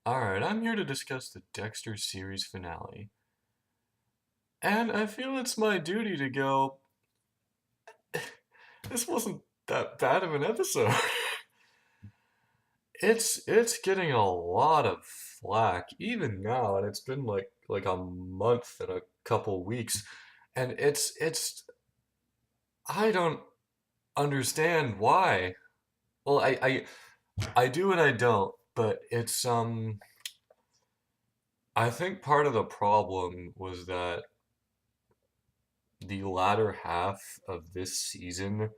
Alright, I'm here to discuss the Dexter series finale. And I feel it's my duty to go, this wasn't that bad of an episode. It's getting a lot of flack, even now, and it's been like a month and a couple weeks. And it's I don't understand why. Well, I do and I don't, but I think part of the problem was that the latter half of this season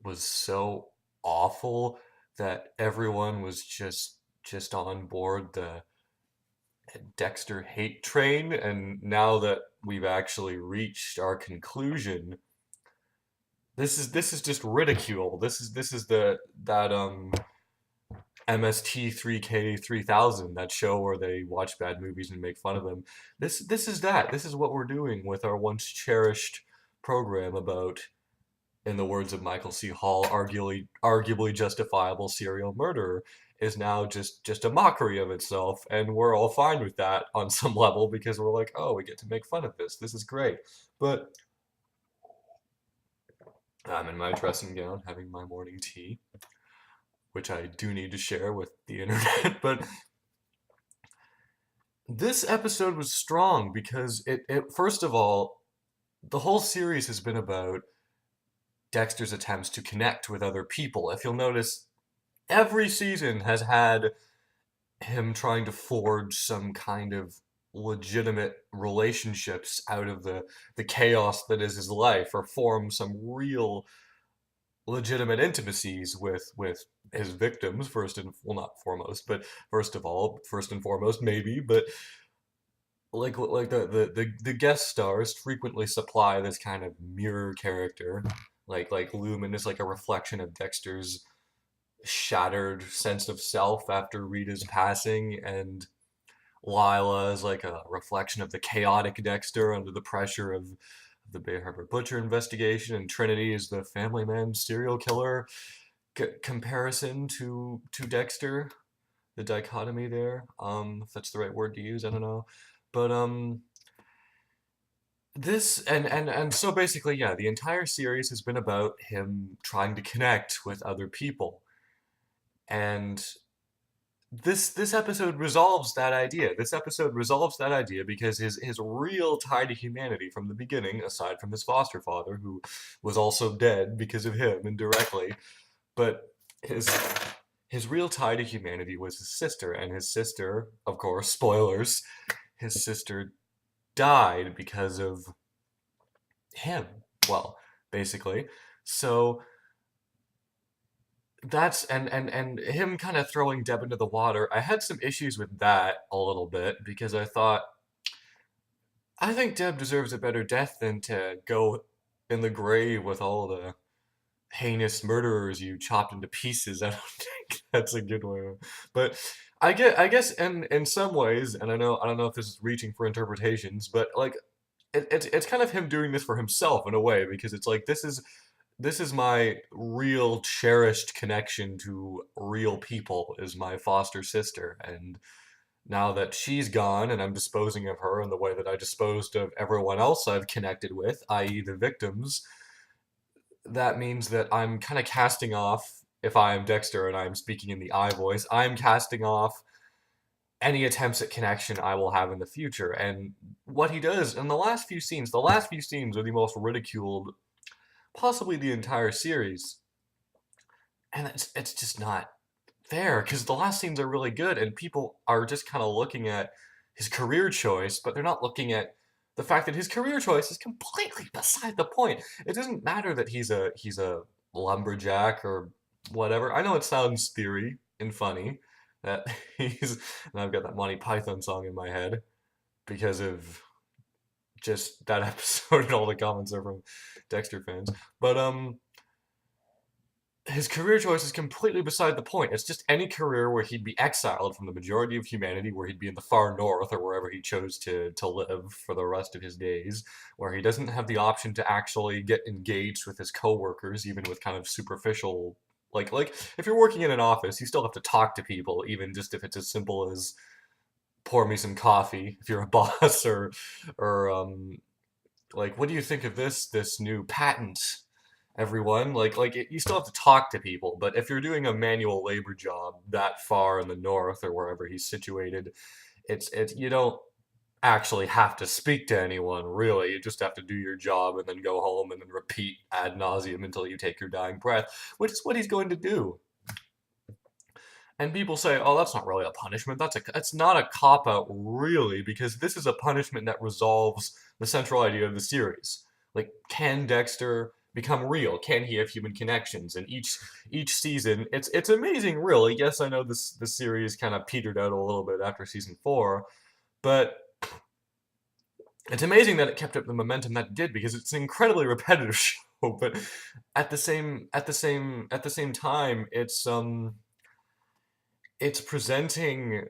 was so awful that everyone was just on board the Dexter hate train, and now that we've actually reached our conclusion, this is just ridicule. This is the that MST 3K 3000, that show where they watch bad movies and make fun of them. This is that. This is what we're doing with our once cherished program about, in the words of Michael C. Hall, arguably justifiable serial murder is now just a mockery of itself, and we're all fine with that on some level because we're like, oh, we get to make fun of this. This is great. But I'm in my dressing gown having my morning tea, which I do need to share with the internet. But this episode was strong because it first of all, the whole series has been about Dexter's attempts to connect with other people. If you'll notice, every season has had him trying to forge some kind of legitimate relationships out of the chaos that is his life, or form some real legitimate intimacies with his victims, first and, well, not foremost, but first of all, first and foremost maybe, but like the guest stars frequently supply this kind of mirror character. Like Lumen is like a reflection of Dexter's shattered sense of self after Rita's passing, and Lila is like a reflection of the chaotic Dexter under the pressure of the Bay Harbor Butcher investigation, and Trinity is the family man serial killer comparison to Dexter. The dichotomy there, if that's the right word to use, I don't know, but this and so basically, yeah, the entire series has been about him trying to connect with other people, and this episode resolves that idea. This episode resolves that idea because his real tie to humanity from the beginning, aside from his foster father, who was also dead because of him indirectly, but his real tie to humanity was his sister, and his sister, of course, spoilers, his sister died because of him. Well, basically. So that's and him kind of throwing Deb into the water. I had some issues with that a little bit because I think Deb deserves a better death than to go in the grave with all the heinous murderers you chopped into pieces. I don't think that's a good way. But I guess in some ways, and I don't know if this is reaching for interpretations, but like it's kind of him doing this for himself in a way, because it's like this is my real cherished connection to real people, is my foster sister, and now that she's gone and I'm disposing of her in the way that I disposed of everyone else I've connected with, i.e. the victims, that means that I'm kind of casting off, if I am Dexter and I'm speaking in the I voice, I'm casting off any attempts at connection I will have in the future. And what he does in the last few scenes are the most ridiculed, possibly the entire series. And it's just not fair because the last scenes are really good and people are just kind of looking at his career choice, but they're not looking at the fact that his career choice is completely beside the point. It doesn't matter that he's a lumberjack or whatever. I know it sounds theory and funny that he's, and I've got that Monty Python song in my head because of just that episode, and all the comments are from Dexter fans. But his career choice is completely beside the point. It's just any career where he'd be exiled from the majority of humanity, where he'd be in the far north or wherever he chose to live for the rest of his days, where he doesn't have the option to actually get engaged with his coworkers, even with kind of superficial Like if you're working in an office, you still have to talk to people, even just if it's as simple as pour me some coffee if you're a boss, or like, what do you think of this new patent, everyone? You still have to talk to people, but if you're doing a manual labor job that far in the north or wherever he's situated, it's you don't actually have to speak to anyone, really. You just have to do your job and then go home and then repeat ad nauseum until you take your dying breath, which is what he's going to do. And people say, "Oh, that's not really a punishment. It's not a cop out, really, because this is a punishment that resolves the central idea of the series. Like, can Dexter become real? Can he have human connections?" And each season, it's amazing, really. Yes, I know this series kind of petered out a little bit after season 4, but it's amazing that it kept up the momentum that it did, because it's an incredibly repetitive show. But at the same time, it's presenting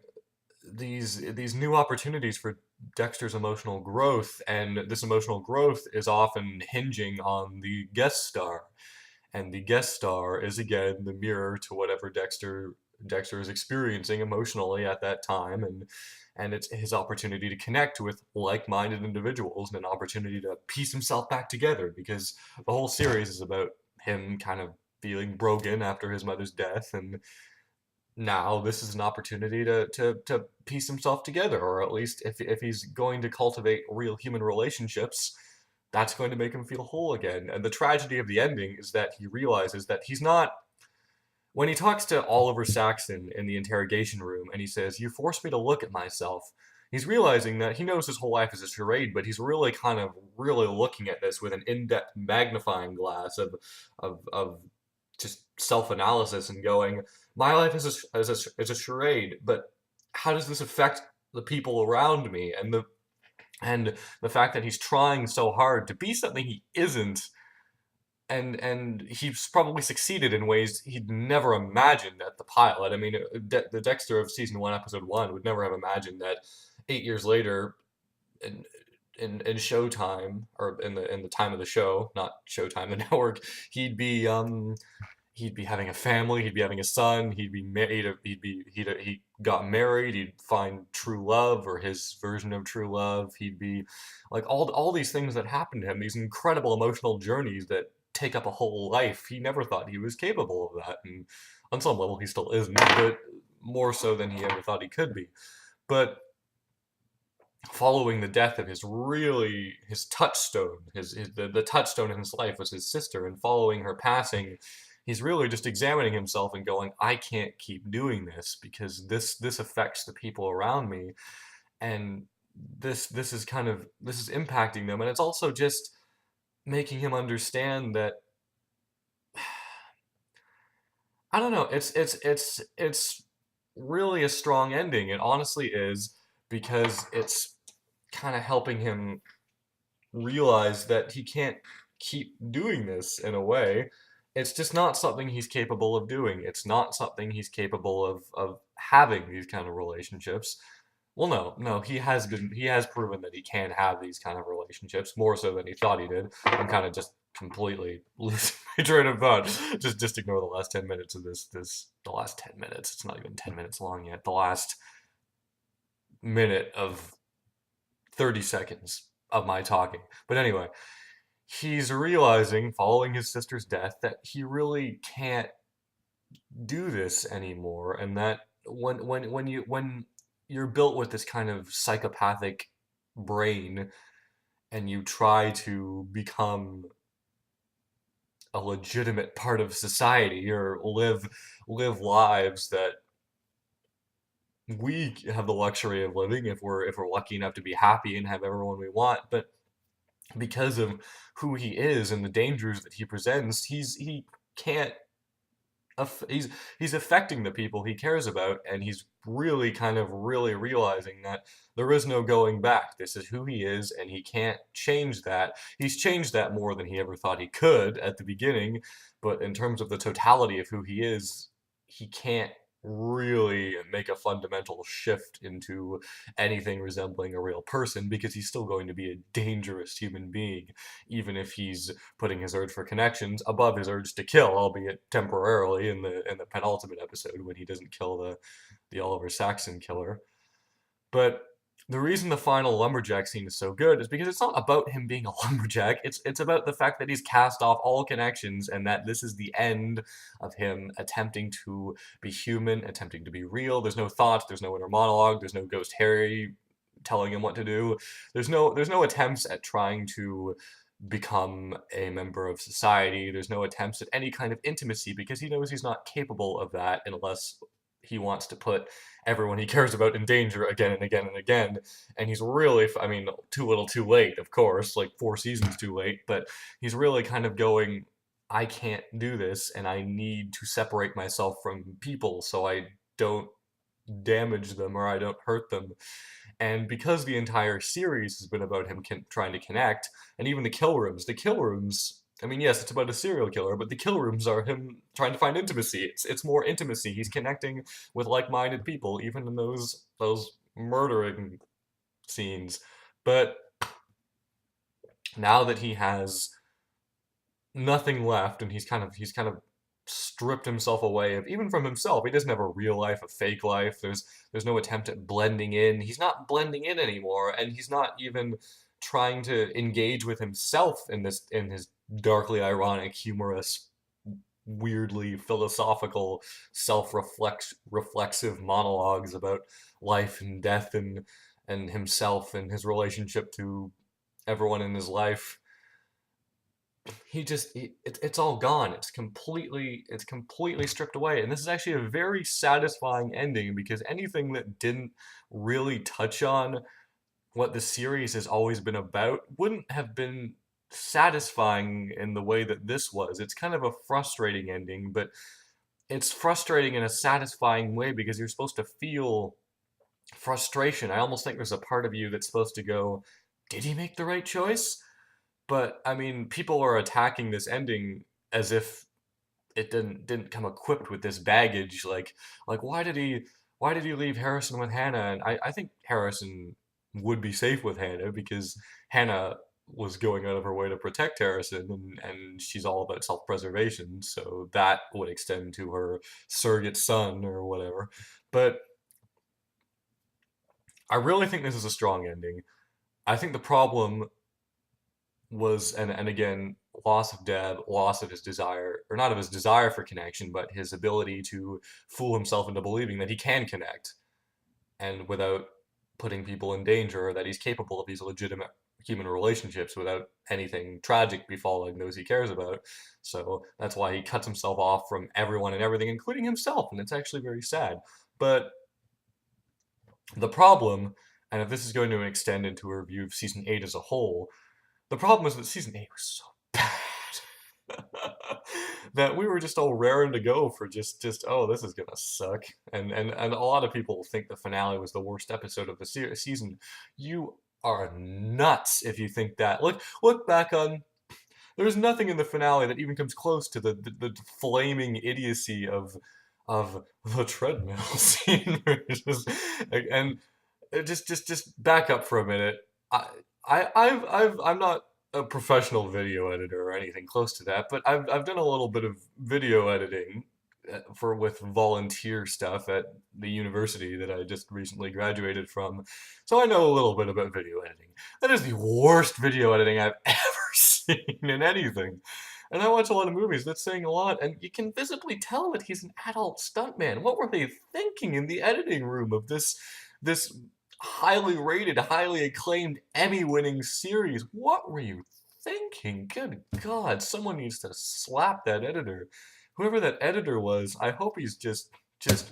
these new opportunities for Dexter's emotional growth, and this emotional growth is often hinging on the guest star, and the guest star is again the mirror to whatever Dexter is experiencing emotionally at that time, and it's his opportunity to connect with like-minded individuals and an opportunity to piece himself back together, because the whole series is about him kind of feeling broken after his mother's death, and now this is an opportunity to piece himself together, or at least if he's going to cultivate real human relationships, that's going to make him feel whole again. And the tragedy of the ending is that he realizes that he's not. When he talks to Oliver Saxon in the interrogation room and he says, "You forced me to look at myself," he's realizing that he knows his whole life is a charade, but he's really kind of really looking at this with an in-depth magnifying glass of just self-analysis and going, "My life is a charade, but how does this affect the people around me?" And the fact that he's trying so hard to be something he isn't, and he's probably succeeded in ways he'd never imagined at the pilot. I mean, the Dexter of season 1, episode 1 would never have imagined that 8 years later, in in Showtime, or in the time of the show, not Showtime, the network, he'd be he'd be having a family, he'd be having a son, he'd be married, he got married, he'd find true love, or his version of true love. He'd be like all these things that happen to him, these incredible emotional journeys that take up a whole life. He never thought he was capable of that, and on some level he still isn't, but more so than he ever thought he could be. But following the death of his touchstone, the touchstone in his life was his sister, and following her passing, he's really just examining himself and going, "I can't keep doing this, because this affects the people around me, and this is impacting them." And it's also just making him understand that, I don't know, it's really a strong ending. It honestly is, because it's kind of helping him realize that he can't keep doing this in a way. It's just not something he's capable of doing. It's not something he's capable of having these kind of relationships. Well, no, he has proven that he can have these kind of relationships, more so than he thought he did. I'm kind of just completely losing my train of thought. Just ignore the last 10 minutes of the last 10 minutes. It's not even 10 minutes long yet. The last minute of 30 seconds of my talking. But anyway, he's realizing, following his sister's death, that he really can't do this anymore, and that when you're built with this kind of psychopathic brain, and you try to become a legitimate part of society, or live lives that we have the luxury of living, if we're lucky enough to be happy and have everyone we want, but because of who he is and the dangers that he presents, he can't. He's affecting the people he cares about, and he's really kind of really realizing that there is no going back. This is who he is, and he can't change that. He's changed that more than he ever thought he could at the beginning, but in terms of the totality of who he is, he can't really make a fundamental shift into anything resembling a real person, because he's still going to be a dangerous human being, even if he's putting his urge for connections above his urge to kill, albeit temporarily in the penultimate episode when he doesn't kill the Oliver Saxon killer. But the reason the final lumberjack scene is so good is because it's not about him being a lumberjack. It's about the fact that he's cast off all connections, and that this is the end of him attempting to be human, attempting to be real. There's no thoughts, there's no inner monologue, there's no Ghost Harry telling him what to do. There's no attempts at trying to become a member of society. There's no attempts at any kind of intimacy, because he knows he's not capable of that unless he wants to put everyone he cares about in danger again and again and again. And he's really, I mean, too little too late, of course, like 4 seasons too late, but he's really kind of going, I can't do this, and I need to separate myself from people so I don't damage them or I don't hurt them. And because the entire series has been about him trying to connect, and even the kill rooms, I mean, yes, it's about a serial killer, but the kill rooms are him trying to find intimacy. It's more intimacy. He's connecting with like-minded people, even in those murdering scenes. But now that he has nothing left, and he's kind of stripped himself away of even from himself. He doesn't have a real life, a fake life. There's no attempt at blending in. He's not blending in anymore, and he's not even trying to engage with himself in his darkly ironic, humorous, weirdly philosophical, reflexive monologues about life and death and himself and his relationship to everyone in his life. It's all gone. It's completely stripped away, and this is actually a very satisfying ending, because anything that didn't really touch on what the series has always been about wouldn't have been satisfying in the way that this was. It's kind of a frustrating ending, but it's frustrating in a satisfying way, because you're supposed to feel frustration. I almost think there's a part of you that's supposed to go, did he make the right choice? But I mean, people are attacking this ending as if it didn't come equipped with this baggage. Like why did he leave Harrison with Hannah? And I think Harrison would be safe with Hannah, because Hannah was going out of her way to protect Harrison, and she's all about self-preservation, so that would extend to her surrogate son or whatever. But I really think this is a strong ending. I think the problem was, and again, loss of Deb, loss of his desire, or not of his desire for connection, but his ability to fool himself into believing that he can connect, and without putting people in danger, or that he's capable of these legitimate human relationships without anything tragic befalling those he cares about. So that's why he cuts himself off from everyone and everything, including himself, and it's actually very sad. But the problem, and if this is going to extend into a review of season 8 as a whole, the problem is that season 8 was so bad that we were just all raring to go for just oh, this is gonna suck. And a lot of people think the finale was the worst episode of the season. You are nuts if you think that. Look back on. There's nothing in the finale that even comes close to the flaming idiocy of the treadmill scene. And just back up for a minute. I'm not a professional video editor or anything close to that, but I've done a little bit of video editing for with volunteer stuff at the university that I just recently graduated from. So I know a little bit about video editing. That is the worst video editing I've ever seen in anything. And I watch a lot of movies. That's saying a lot, and you can visibly tell that he's an adult stuntman. What were they thinking in the editing room of this highly rated, highly acclaimed, Emmy-winning series? What were you thinking? Good God, someone needs to slap that editor. Whoever that editor was, I hope he's just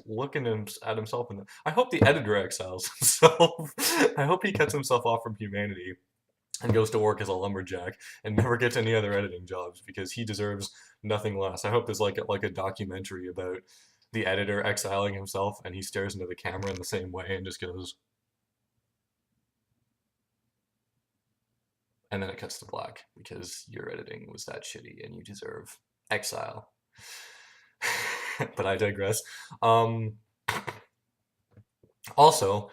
looking at himself in the. I hope the editor exiles himself. I hope he cuts himself off from humanity and goes to work as a lumberjack and never gets any other editing jobs, because he deserves nothing less. I hope there's like a documentary about the editor exiling himself, and he stares into the camera in the same way and just goes, and then it cuts to black, because your editing was that shitty and you deserve exile. But I digress. Also,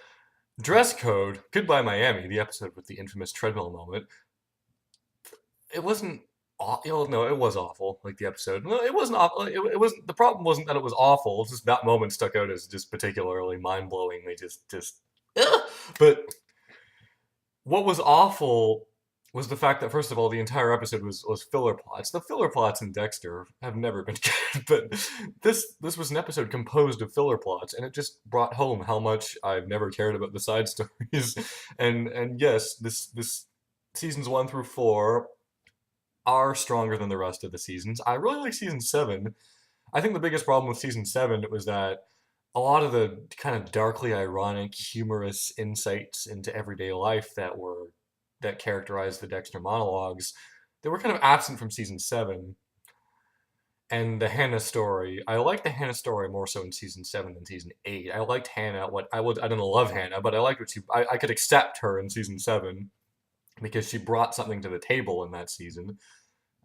dress code, Goodbye Miami, the episode with the infamous treadmill moment, it wasn't no, it was awful, like the episode. No, it wasn't awful. It wasn't, the problem wasn't that it was awful. It's just that moment stuck out as just particularly mind-blowingly just ugh. But what was awful was the fact that, first of all, the entire episode was filler plots. The filler plots in Dexter have never been good, but this was an episode composed of filler plots, and it just brought home how much I've never cared about the side stories. And yes, this seasons 1 through 4 are stronger than the rest of the seasons. I really like season 7. I think the biggest problem with season 7 was that a lot of the kind of darkly ironic, humorous insights into everyday life that characterized the Dexter monologues, they were kind of absent from season 7. And the Hannah story, I liked the Hannah story more so in season 7 than season 8. I liked Hannah. I didn't love Hannah, but I liked what I could accept her in season 7 because she brought something to the table in that season.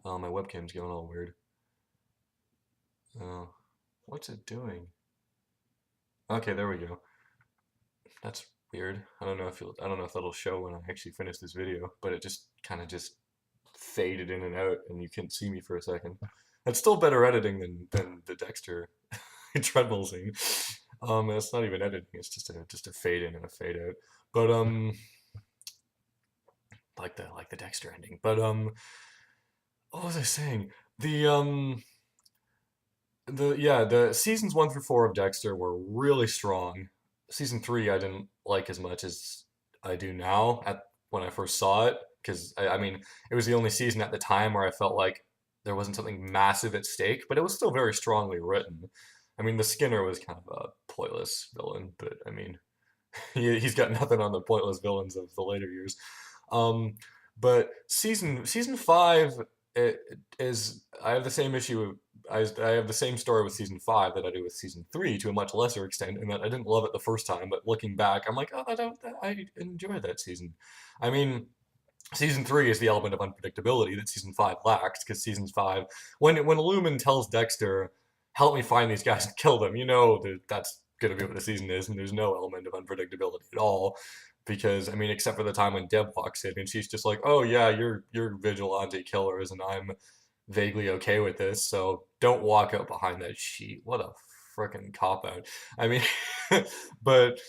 Oh, my webcam's going all weird. Oh, what's it doing? Okay, there we go. That's weird. I don't know if that'll show when I actually finish this video, but it just kind of just faded in and out, and you couldn't see me for a second. It's still better editing than the Dexter treadmill scene. It's not even editing; it's just a fade in and a fade out. But like the Dexter ending. But what was I saying? The the seasons 1 through 4 of Dexter were really strong. Season 3 I didn't like as much as I do now at when I first saw it, because I mean it was the only season at the time where I felt like there wasn't something massive at stake, but it was still very strongly written. I mean, the Skinner was kind of a pointless villain, but I mean, he's got nothing on the pointless villains of the later years. Um, but season 5 it is I have the same issue. I have the same story with season 5 that I do with season 3 to a much lesser extent, in that I didn't love it the first time, but looking back, I'm like, oh, I enjoyed that season. I mean, season 3 is the element of unpredictability that season 5 lacks, because season 5, when Lumen tells Dexter, "Help me find these guys and kill them," you know that that's gonna be what the season is, and there's no element of unpredictability at all. Because I mean, except for the time when Deb walks in and she's just like, "Oh yeah, you're vigilante killers, and I'm vaguely okay with this, so don't walk out behind that sheet." What a freaking cop out. I mean, but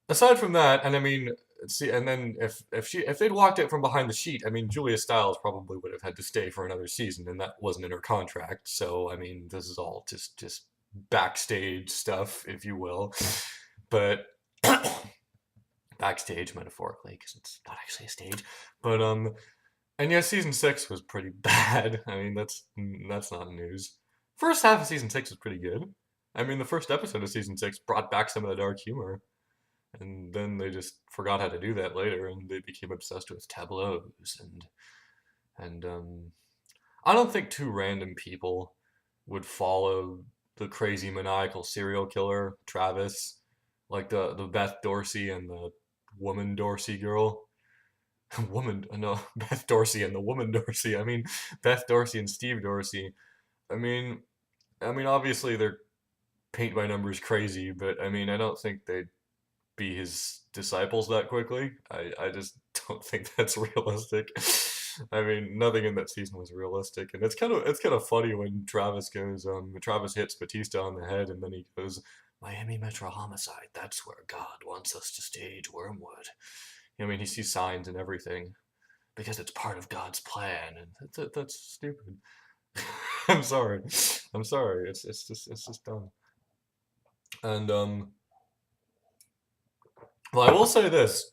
aside from that, and I mean, see, and then if they'd walked out from behind the sheet, I mean, Julia Stiles probably would have had to stay for another season, and that wasn't in her contract. So I mean, this is all just backstage stuff, if you will. But backstage metaphorically, because it's not actually a stage. But and yeah, season 6 was pretty bad. I mean, that's not news. First half of season 6 was pretty good. I mean, the first episode of season 6 brought back some of the dark humor, and then they just forgot how to do that later, and they became obsessed with tableaus and I don't think two random people would follow the crazy maniacal serial killer Travis, like the Beth Dorsey and the woman Dorsey girl. Woman, no, Beth Dorsey and the woman Dorsey. I mean, Beth Dorsey and Steve Dorsey. I mean, obviously they're paint by numbers crazy, but I mean, I don't think they'd be his disciples that quickly. I just don't think that's realistic. I mean, nothing in that season was realistic, and it's kind of funny when Travis hits Batista on the head, and then he goes, "Miami Metro Homicide. That's where God wants us to stage Wormwood." I mean, he sees signs and everything because it's part of God's plan, and that's stupid. I'm sorry. I'm sorry. It's just dumb. And well, I will say this.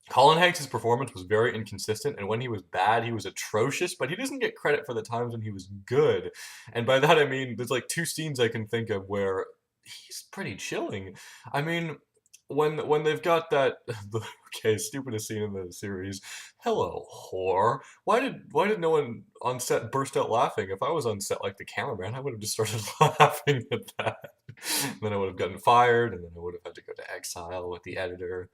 Colin Hanks' performance was very inconsistent, and when he was bad, he was atrocious, but he doesn't get credit for the times when he was good. And by that I mean, there's like 2 scenes I can think of where he's pretty chilling. I mean, when they've got that the okay, stupidest scene in the series, "Hello, whore." Why did no one on set burst out laughing? If I was on set like the cameraman, I would have just started laughing at that. Then I would have gotten fired, and then I would have had to go to exile with the editor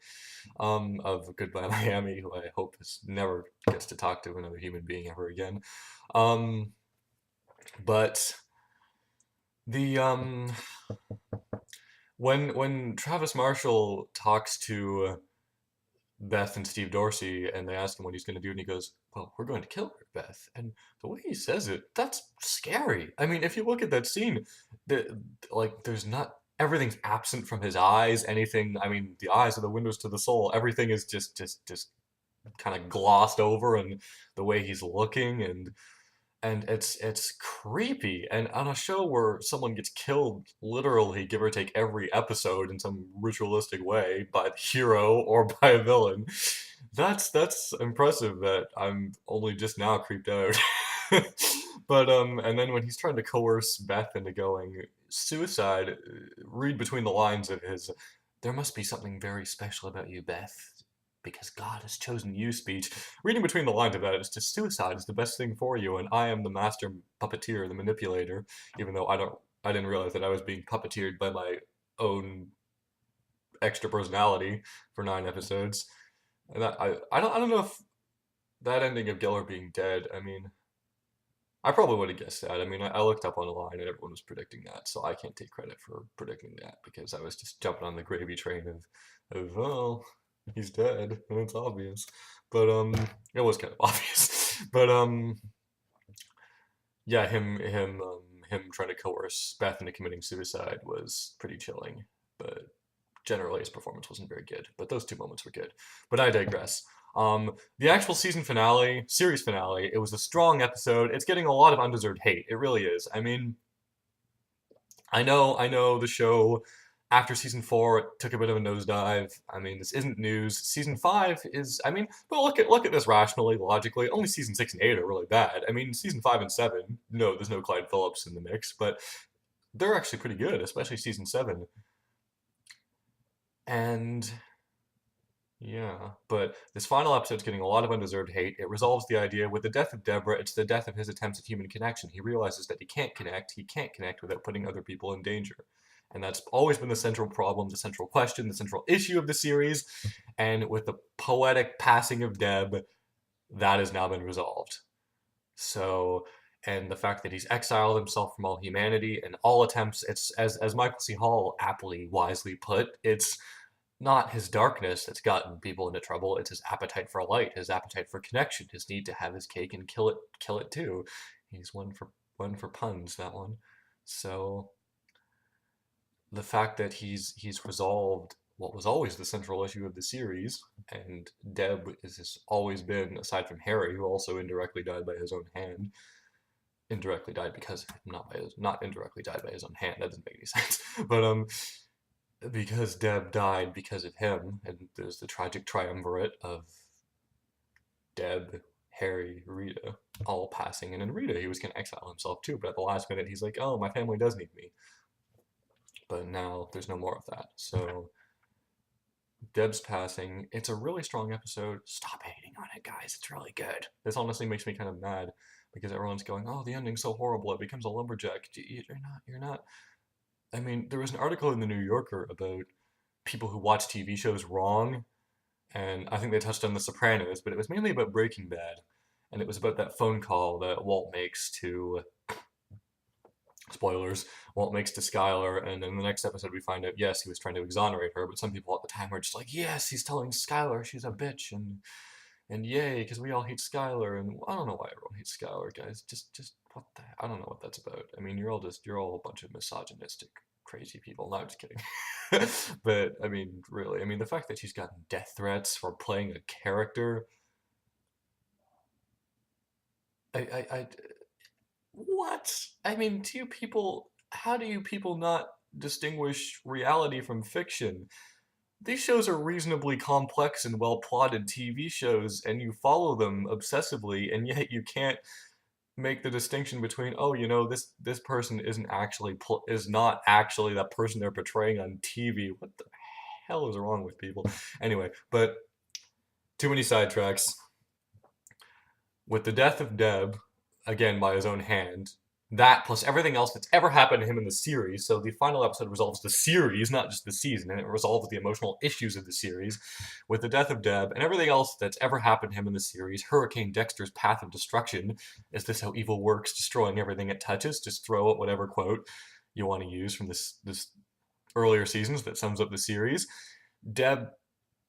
of Goodbye Miami, who I hope is never gets to talk to another human being ever again. Um, but the when Travis Marshall talks to Beth and Steve Dorsey, and they ask him what he's going to do, and he goes, "Well, we're going to kill her, Beth." And the way he says it, that's scary. I mean, if you look at that scene, there's not everything's absent from his eyes. Anything, I mean, the eyes are the windows to the soul. Everything is just kind of glossed over, and the way he's looking, and it's creepy. And on a show where someone gets killed literally, give or take, every episode in some ritualistic way by the hero or by a villain, that's impressive that I'm only just now creeped out. But and then when he's trying to coerce Beth into going suicide, read between the lines of his "There must be something very special about you, Beth, because God has chosen you" speech. Reading between the lines of that, it's just suicide is the best thing for you, and I am the master puppeteer, the manipulator, even though I didn't realize that I was being puppeteered by my own extra personality for 9 episodes. And I don't know if that ending of Geller being dead, I mean, I probably would have guessed that. I mean, I looked up online and everyone was predicting that, so I can't take credit for predicting that because I was just jumping on the gravy train of oh, he's dead and it's obvious. But it was kind of obvious. But yeah, him trying to coerce Beth into committing suicide was pretty chilling. But generally his performance wasn't very good. But those two moments were good. But I digress. The actual season finale, series finale, it was a strong episode. It's getting a lot of undeserved hate. It really is. I mean, I know the show after season 4 it took a bit of a nosedive. I mean, this isn't news. Season 5 is, I mean, but look at this rationally, logically. Only season 6 and 8 are really bad. I mean, season 5 and 7, no, there's no Clyde Phillips in the mix, but they're actually pretty good, especially season 7. And yeah, but this final episode's getting a lot of undeserved hate. It resolves the idea with the death of Deborah. It's the death of his attempts at human connection. He realizes that he can't connect. He can't connect without putting other people in danger. And that's always been the central problem, the central question, the central issue of the series. And with the poetic passing of Deb, that has now been resolved. So, and the fact that he's exiled himself from all humanity and all attempts, it's as Michael C. Hall aptly, wisely put, it's not his darkness that's gotten people into trouble. It's his appetite for light, his appetite for connection, his need to have his cake and kill it too. He's one for puns, that one. So the fact that he's resolved what was always the central issue of the series, and Deb has always been, aside from Harry, who also indirectly died by his own hand, indirectly died because of him, not indirectly died by his own hand. That doesn't make any sense. But because Deb died because of him, and there's the tragic triumvirate of Deb, Harry, Rita, all passing. And in Rita, he was going to exile himself too, but at the last minute, he's like, oh, my family does need me. But now there's no more of that. So Deb's passing. It's a really strong episode. Stop hating on it, guys. It's really good. This honestly makes me kind of mad because everyone's going, oh, the ending's so horrible. It becomes a lumberjack. You're not. I mean, there was an article in the New Yorker about people who watch TV shows wrong, and I think they touched on The Sopranos, but it was mainly about Breaking Bad, and it was about that phone call that Walt makes to, spoilers, Walt makes to Skylar, and in the next episode we find out, yes, he was trying to exonerate her, but some people at the time were just like, yes, he's telling Skylar she's a bitch, and yay, because we all hate Skylar, and I don't know why everyone hates Skylar, guys. Just what the, I don't know what that's about. I mean, you're all a bunch of misogynistic, crazy people. No, I'm just kidding. But I mean, really, I mean, the fact that she's gotten death threats for playing a character, I what? I mean, how do you people not distinguish reality from fiction? These shows are reasonably complex and well plotted TV shows, and you follow them obsessively, and yet you can't make the distinction between, oh, this person is not actually that person they're portraying on TV. What the hell is wrong with people? Anyway, but too many sidetracks. With the death of Deb, again by his own hand, that plus everything else that's ever happened to him in the series. So the final episode resolves the series, not just the season, and it resolves the emotional issues of the series. With the death of Deb and everything else that's ever happened to him in the series, Hurricane Dexter's path of destruction. Is this how evil works, destroying everything it touches? Just throw out whatever quote you want to use from this earlier seasons that sums up the series. Deb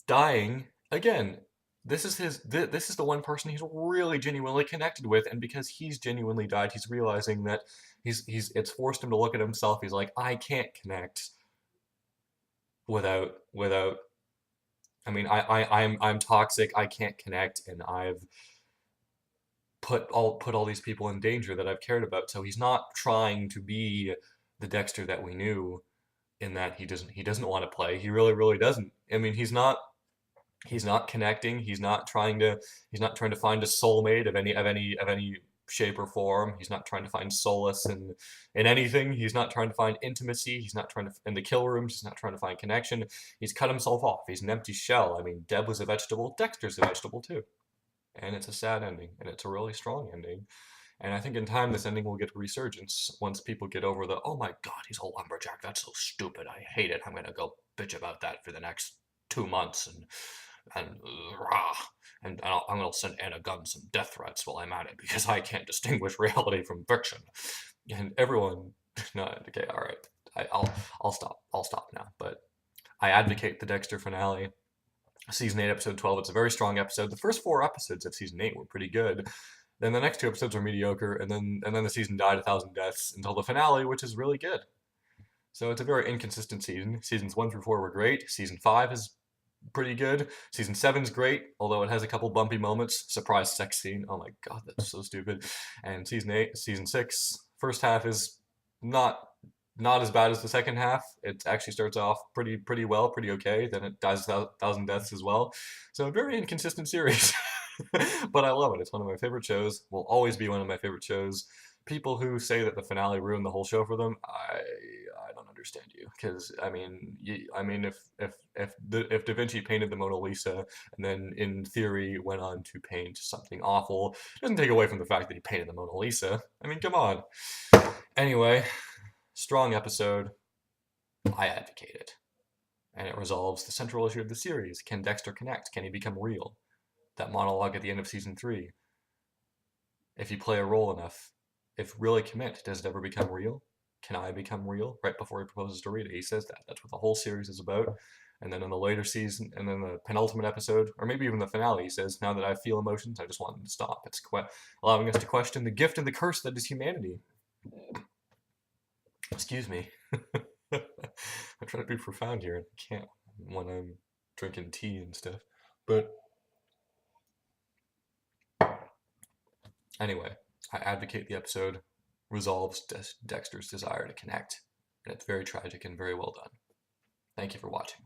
dying again. This is the one person he's really genuinely connected with, and because he's genuinely died, he's realizing that he's it's forced him to look at himself. He's like, I can't connect without. I mean, I'm toxic. I can't connect, and I've put all these people in danger that I've cared about. So he's not trying to be the Dexter that we knew, in that he doesn't want to play. He really doesn't. I mean, he's not connecting. He's not trying to find a soulmate of any shape or form. He's not trying to find solace in anything. He's not trying to find intimacy. He's not trying to in the kill rooms. He's not trying to find connection. He's cut himself off. He's an empty shell. I mean, Deb was a vegetable. Dexter's a vegetable too. And it's a sad ending, and it's a really strong ending. And I think in time this ending will get a resurgence once people get over the, oh my god, he's a lumberjack, that's so stupid, I hate it, I'm gonna go bitch about that for the next 2 months, and rah, and I'm gonna send Anna Gunn some death threats while I'm at it because I can't distinguish reality from fiction. And everyone, no, okay, all right, I'll stop now. But I advocate the Dexter finale. Season 8, episode 12. It's a very strong episode. The first 4 episodes of season 8 were pretty good. Then the next 2 episodes were mediocre, and then the season died 1,000 deaths until the finale, which is really good. So it's a very inconsistent season. Seasons 1 through 4 were great. Season 5 is pretty good. Season 7's great, although it has a couple bumpy moments. Surprise sex scene. Oh my god, that's so stupid. And season 6, first half is not not as bad as the second half. It actually starts off pretty well, pretty okay. Then it dies 1,000 deaths as well. So a very inconsistent series, but I love it. It's one of my favorite shows. Will always be one of my favorite shows. People who say that the finale ruined the whole show for them, I don't understand you. Because I mean, if Da Vinci painted the Mona Lisa and then in theory went on to paint something awful, it doesn't take away from the fact that he painted the Mona Lisa. I mean, come on. Anyway, strong episode. I advocate it. And it resolves the central issue of the series. Can Dexter connect? Can he become real? That monologue at the end of season 3. If you play a role enough, if really commit, does it ever become real? Can I become real? Right before he proposes to Rita, he says that. That's what the whole series is about. And then in the later season, and then the penultimate episode, or maybe even the finale, he says, now that I feel emotions, I just want them to stop. It's allowing us to question the gift and the curse that is humanity. Excuse me. I'm trying to be profound here, and I can't when I'm drinking tea and stuff. But anyway, I advocate the episode resolves Dexter's desire to connect, and it's very tragic and very well done. Thank you for watching.